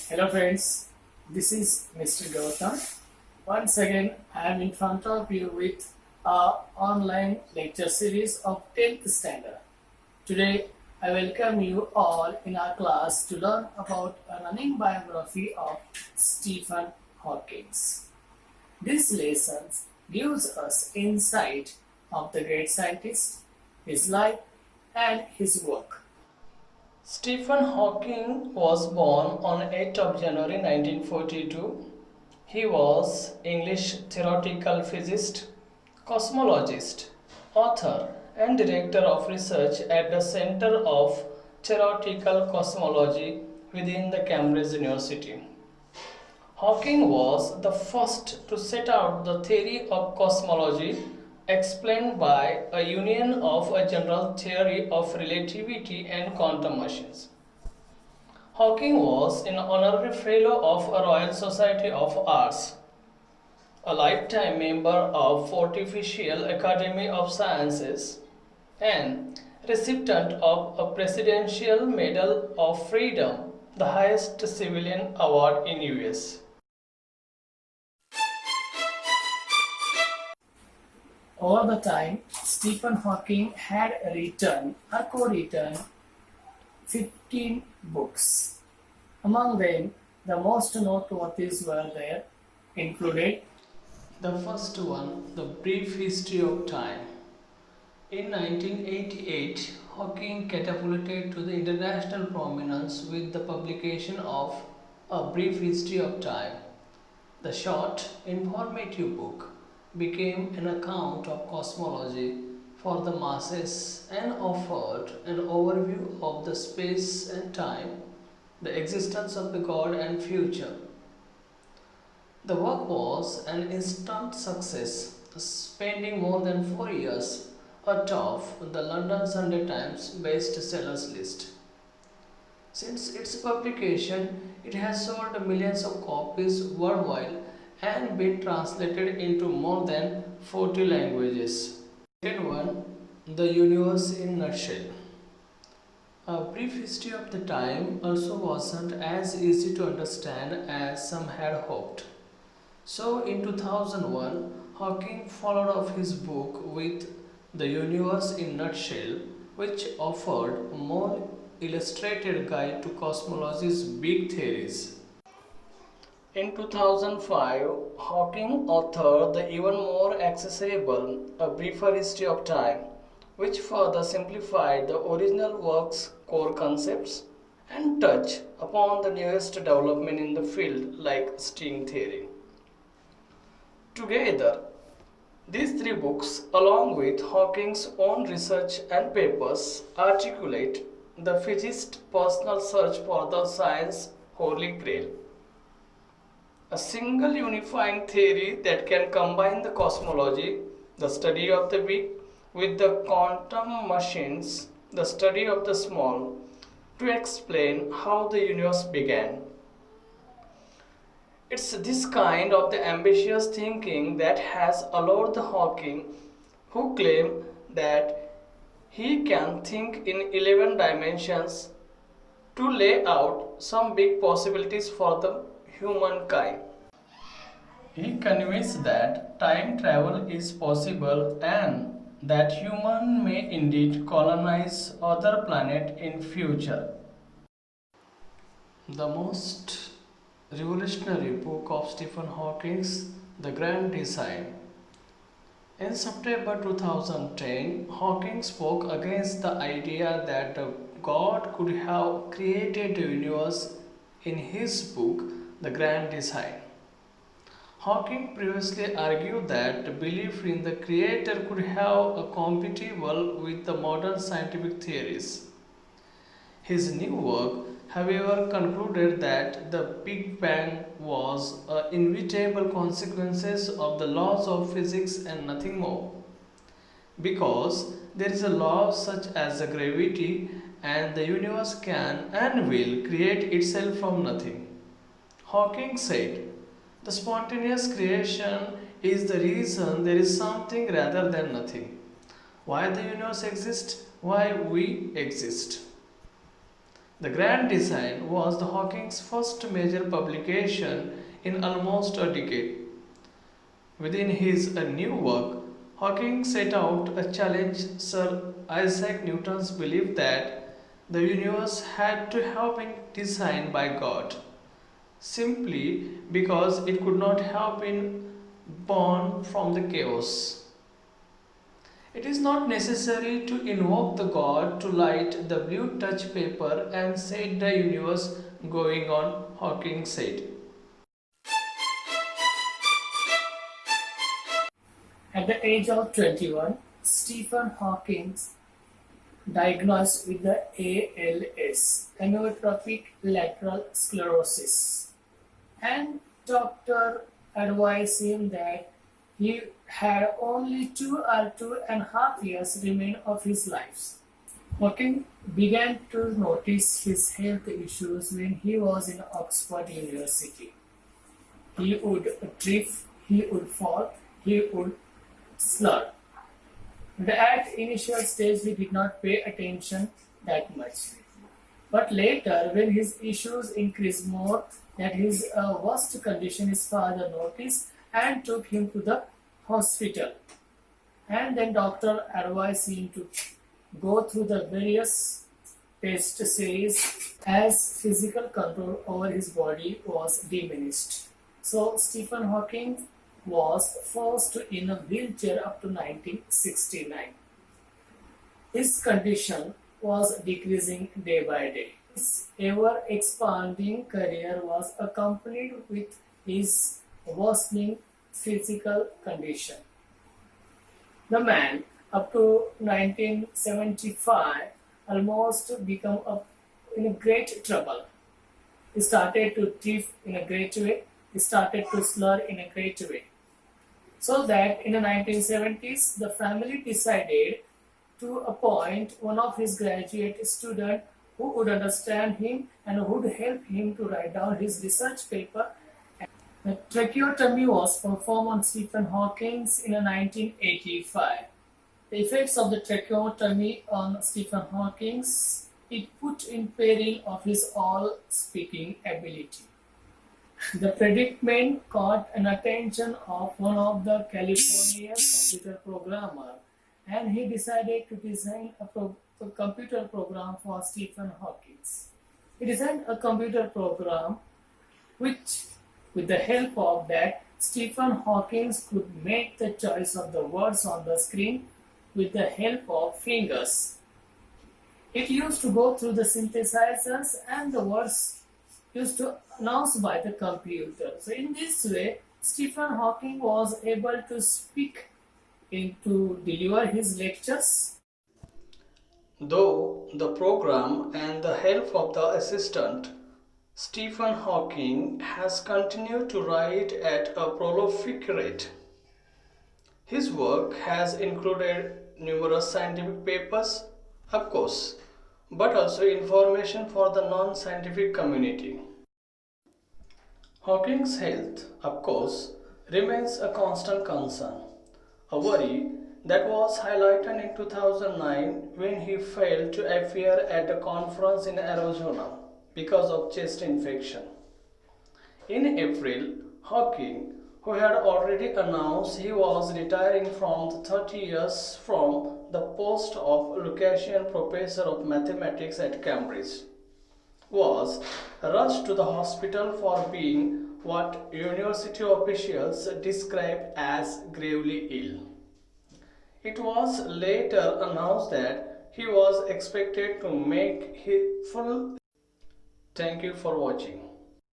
Hello friends, this is Mr. Gautam. Once again, I am in front of you with our online lecture series of 10th standard. Today, I welcome you all in our class to learn about a running biography of Stephen Hawking. This lesson gives us insight of the great scientist, his life, and his work. Stephen Hawking was born on 8th of January 1942. He was English theoretical physicist, cosmologist, author and director of research at the Center of Theoretical Cosmology within the Cambridge University. Hawking was the first to set out the theory of cosmology explained by a union of a general theory of relativity and quantum machines. Hawking was an honorary fellow of a Royal Society of Arts, a lifetime member of Pontifical Academy of Sciences, and recipient of a Presidential Medal of Freedom, the highest civilian award in US. Over the time, Stephen Hawking had written or co-written 15 books. Among them, the most noteworthy were there included The first one, The Brief History of Time. In 1988, Hawking catapulted to the international prominence with the publication of A Brief History of Time. The short, informative book became an account of cosmology for the masses and offered an overview of the space and time, the existence of the God and future. The work was an instant success, spending more than 4 years atop the London Sunday Times bestsellers list. Since its publication, it has sold millions of copies worldwide and been translated into more than 40 languages. Second one, The Universe in Nutshell. A brief history of the time also wasn't as easy to understand as some had hoped. So in 2001, Hawking followed up his book with The Universe in Nutshell, which offered a more illustrated guide to cosmology's big theories. In 2005, Hawking authored the even more accessible A Briefer History of Time, which further simplified the original work's core concepts and touched upon the newest development in the field like string theory. Together, these three books, along with Hawking's own research and papers, articulate the physicist's personal search for the science holy grail. A single unifying theory that can combine the cosmology, the study of the big, with the quantum machines, the study of the small, to explain how the universe began. It's this kind of the ambitious thinking that has allowed the Hawking, who claim that he can think in 11 dimensions, to lay out some big possibilities for the humankind. He conveys that time travel is possible and that human may indeed colonize other planet in future. The most revolutionary book of Stephen Hawking's The Grand Design. In September 2010, Hawking spoke against the idea that God could have created the universe in his book The Grand Design. Hawking previously argued that belief in the Creator could have a compatible with the modern scientific theories. His new work, however, concluded that the Big Bang was an inevitable consequence of the laws of physics and nothing more. Because there is a law such as the gravity, and the universe can and will create itself from nothing. Hawking said, the spontaneous creation is the reason there is something rather than nothing. Why the universe exists, why we exist. The Grand Design was the Hawking's first major publication in almost a decade. Within his new work, Hawking set out a challenge Sir Isaac Newton's belief that the universe had to have been designed by God, simply because it could not have been born from the chaos. It is not necessary to invoke the god to light the blue touch paper and set the universe going on, Hawking said. At the age of 21, Stephen Hawking diagnosed with the ALS, amyotrophic lateral sclerosis, and doctor advised him that he had only 2 or 2.5 years remain of his life. Hawking began to notice his health issues when he was in Oxford University. He would trip, he would fall, he would slur. But at initial stage he did not pay attention that much. But later, when his issues increased more, that his worst condition, his father noticed and took him to the hospital. And then doctor advised him to go through the various test series as physical control over his body was diminished. So Stephen Hawking was forced in a wheelchair up to 1969. His condition was decreasing day by day. His ever-expanding career was accompanied with his worsening physical condition. The man, up to 1975, almost became in great trouble. He started to trip in a great way. He started to slur in a great way. So that in the 1970s, the family decided to appoint one of his graduate students who would understand him and would help him to write down his research paper. The tracheotomy was performed on Stephen Hawking in 1985. The effects of the tracheotomy on Stephen Hawking, it put in peril of his all-speaking ability. The predicament caught an attention of one of the California computer programmer, and he decided to design a computer program for Stephen Hawking. He designed a computer program which, with the help of that, Stephen Hawking could make the choice of the words on the screen with the help of fingers. It used to go through the synthesizers and the words used to announced by the computer. So in this way, Stephen Hawking was able to speak and to deliver his lectures. Though the program and the help of the assistant, Stephen Hawking has continued to write at a prolific rate. His work has included numerous scientific papers, of course, but also information for the non-scientific community. Hawking's health, of course, remains a constant concern, a worry that was highlighted in 2009 when he failed to appear at a conference in Arizona because of chest infection. In April, Hawking, who had already announced he was retiring from the 30 years from the post of Lucasian Professor of Mathematics at Cambridge, was rushed to the hospital for being what university officials described as gravely ill. It was later announced that he was expected to make his full. Thank you for watching.